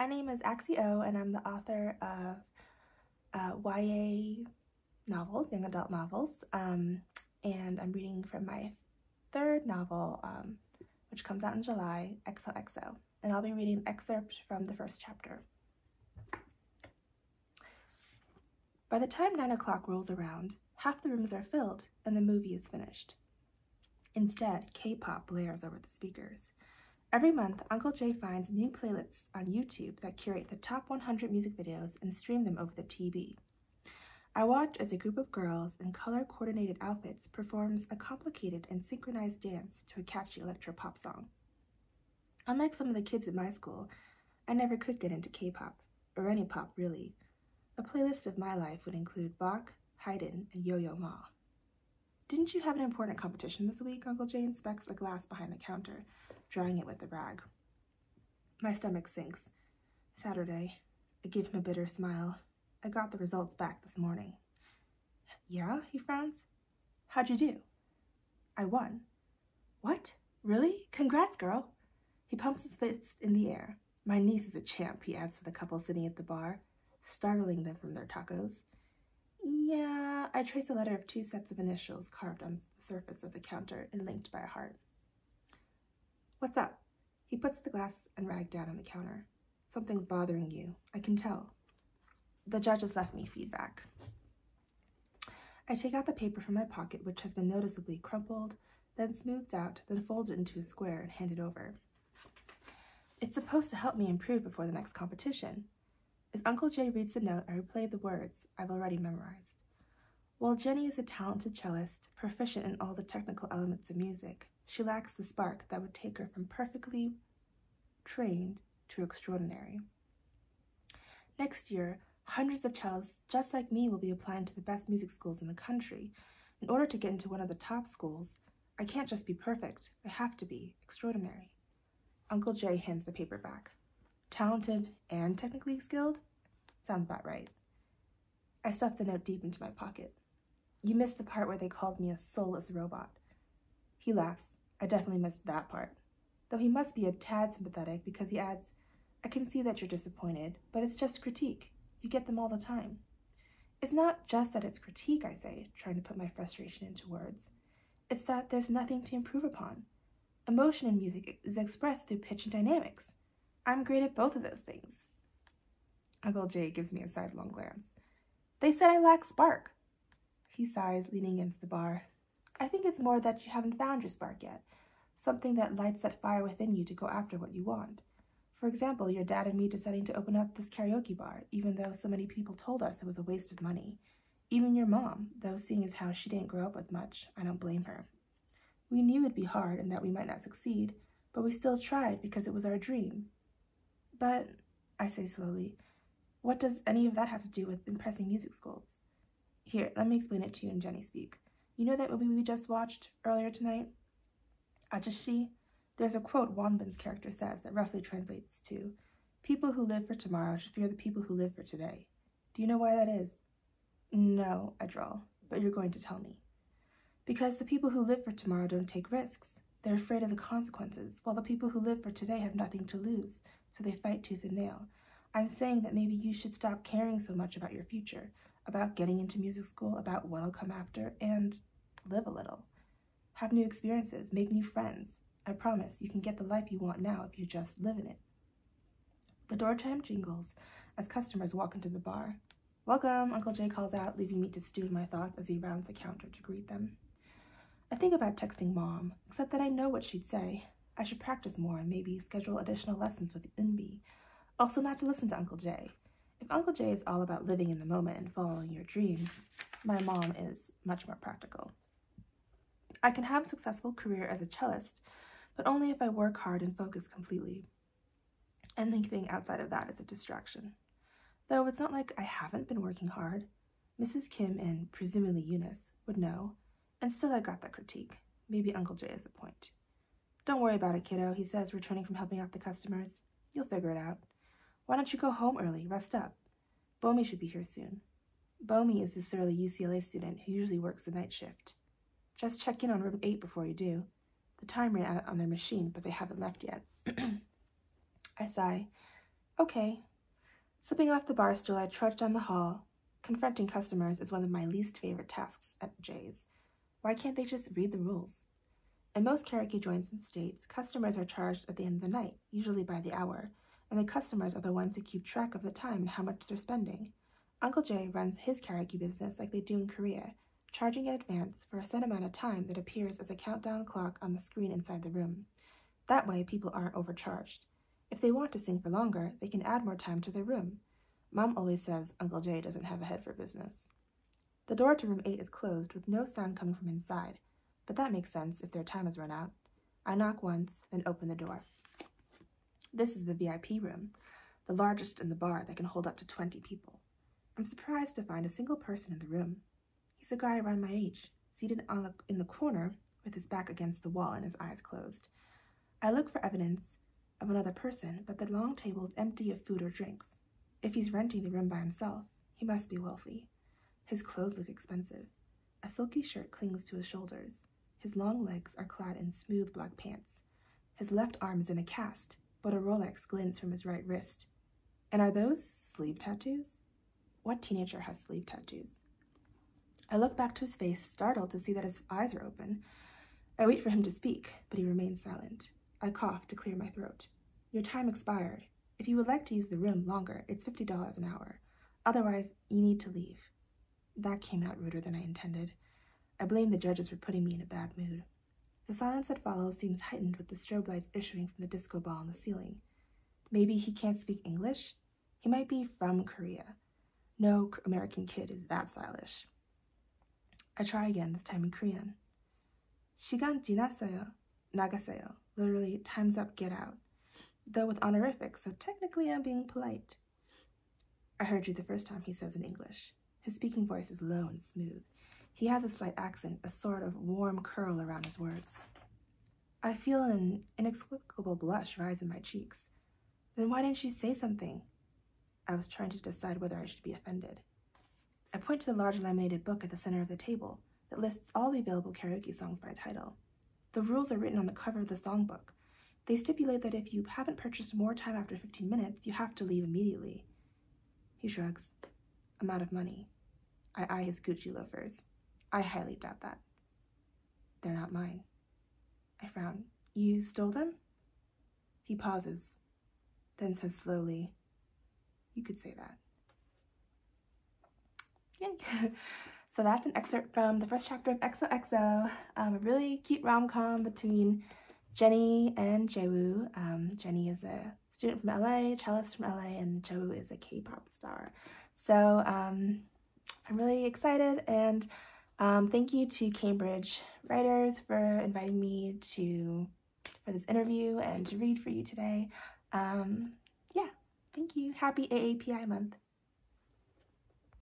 My name is Axie Oh, and I'm the author of YA novels, young adult novels, and I'm reading from my third novel, which comes out in July, XOXO, and I'll be reading an excerpt from the first chapter. By the time 9 o'clock rolls around, half the rooms are filled and the movie is finished. Instead, K-pop blares over the speakers. Every month, Uncle Jay finds new playlists on YouTube that curate the top 100 music videos and stream them over the TV. I watch as a group of girls in color-coordinated outfits performs a complicated and synchronized dance to a catchy electro-pop song. Unlike some of the kids at my school, I never could get into K-pop, or any pop really. A playlist of my life would include Bach, Haydn, and Yo-Yo Ma. Didn't you have an important competition this week? Uncle Jay inspects a glass behind the counter, drying it with a rag. My stomach sinks. Saturday. I give him a bitter smile. I got the results back this morning. Yeah? He frowns. How'd you do? I won. What? Really? Congrats, girl. He pumps his fist in the air. My niece is a champ, he adds to the couple sitting at the bar, startling them from their tacos. Yeah, I trace a letter of 2 sets of initials carved on the surface of the counter and linked by a heart. What's up? He puts the glass and rag down on the counter. Something's bothering you. I can tell. The judge has left me feedback. I take out the paper from my pocket, which has been noticeably crumpled, then smoothed out, then folded into a square and handed over. It's supposed to help me improve before the next competition. As Uncle Jay reads the note, I replay the words I've already memorized. While Jenny is a talented cellist, proficient in all the technical elements of music, she lacks the spark that would take her from perfectly trained to extraordinary. Next year, hundreds of cellists just like me will be applying to the best music schools in the country. In order to get into one of the top schools, I can't just be perfect, I have to be extraordinary. Uncle Jay hands the paper back. Talented and technically skilled? Sounds about right. I stuff the note deep into my pocket. You missed the part where they called me a soulless robot. He laughs. I definitely missed that part. Though he must be a tad sympathetic because he adds, I can see that you're disappointed, but it's just critique. You get them all the time. It's not just that it's critique, I say, trying to put my frustration into words. It's that there's nothing to improve upon. Emotion in music is expressed through pitch and dynamics. I'm great at both of those things. Uncle Jay gives me a sidelong glance. They said I lack spark. He sighs, leaning against the bar. I think it's more that you haven't found your spark yet, something that lights that fire within you to go after what you want. For example, your dad and me deciding to open up this karaoke bar, even though so many people told us it was a waste of money. Even your mom, though seeing as how she didn't grow up with much, I don't blame her. We knew it'd be hard and that we might not succeed, but we still tried because it was our dream. But, I say slowly, what does any of that have to do with impressing music schools? Here, let me explain it to you in Jenny speak. You know that movie we just watched earlier tonight? Ajashi? There's a quote Wanban's character says that roughly translates to, people who live for tomorrow should fear the people who live for today. Do you know why that is? No, I drawl, but you're going to tell me. Because the people who live for tomorrow don't take risks. They're afraid of the consequences, while the people who live for today have nothing to lose, so they fight tooth and nail. I'm saying that maybe you should stop caring so much about your future, about getting into music school, about what'll come after, and live a little. Have new experiences, make new friends. I promise you can get the life you want now if you just live in it. The door chime jingles as customers walk into the bar. Welcome, Uncle Jay calls out, leaving me to stew in my thoughts as he rounds the counter to greet them. I think about texting Mom, except that I know what she'd say. I should practice more and maybe schedule additional lessons with Inbi. Also not to listen to Uncle Jay. If Uncle Jay is all about living in the moment and following your dreams, my mom is much more practical. I can have a successful career as a cellist, but only if I work hard and focus completely. Anything outside of that is a distraction. Though it's not like I haven't been working hard. Mrs. Kim and presumably Eunice would know, and still I got that critique. Maybe Uncle Jay has a point. Don't worry about it, kiddo, he says, returning from helping out the customers. You'll figure it out. Why don't you go home early, rest up? Bomi should be here soon. Bomi is the surly UCLA student who usually works the night shift. Just check in on room 8 before you do. The time ran out on their machine, but they haven't left yet. I sigh. Okay. Slipping off the bar stool, I trudged down the hall. Confronting customers is one of my least favorite tasks at Jay's. Why can't they just read the rules? In most karaoke joints in the States, customers are charged at the end of the night, usually by the hour, and the customers are the ones who keep track of the time and how much they're spending. Uncle Jay runs his karaoke business like they do in Korea, charging in advance for a set amount of time that appears as a countdown clock on the screen inside the room. That way, people aren't overcharged. If they want to sing for longer, they can add more time to their room. Mom always says Uncle Jay doesn't have a head for business. The door to room 8 is closed with no sound coming from inside, but that makes sense if their time has run out. I knock once, then open the door. This is the VIP room, the largest in the bar that can hold up to 20 people. I'm surprised to find a single person in the room. He's a guy around my age, seated in the corner with his back against the wall and his eyes closed. I look for evidence of another person, but the long table is empty of food or drinks. If he's renting the room by himself, he must be wealthy. His clothes look expensive. A silky shirt clings to his shoulders. His long legs are clad in smooth black pants. His left arm is in a cast, but a Rolex glints from his right wrist. And are those sleeve tattoos? What teenager has sleeve tattoos? I look back to his face, startled to see that his eyes are open. I wait for him to speak, but he remains silent. I cough to clear my throat. Your time expired. If you would like to use the room longer, it's $50 an hour. Otherwise, you need to leave. That came out ruder than I intended. I blame the judges for putting me in a bad mood. The silence that follows seems heightened with the strobe lights issuing from the disco ball on the ceiling. Maybe he can't speak English? He might be from Korea. No American kid is that stylish. I try again, this time in Korean. 시간 지났어요. 나가세요. Literally, time's up, get out. Though with honorifics, so technically I'm being polite. I heard you the first time, he says in English. His speaking voice is low and smooth. He has a slight accent, a sort of warm curl around his words. I feel an inexplicable blush rise in my cheeks. Then why didn't you say something? I was trying to decide whether I should be offended. I point to the large laminated book at the center of the table that lists all the available karaoke songs by title. The rules are written on the cover of the songbook. They stipulate that if you haven't purchased more time after 15 minutes, you have to leave immediately. He shrugs. I'm out of money. I eye his Gucci loafers. I highly doubt that. They're not mine. I frown. You stole them? He pauses, then says slowly, you could say that. Yay. So that's an excerpt from the first chapter of XOXO, a really cute rom-com between Jenny and Jaewoo. Jenny is a student from LA, cellist from LA, and Jaewoo is a K-pop star. So I'm really excited, and thank you to Cambridge Writers for inviting me for this interview and to read for you today. Yeah, thank you. Happy AAPI month.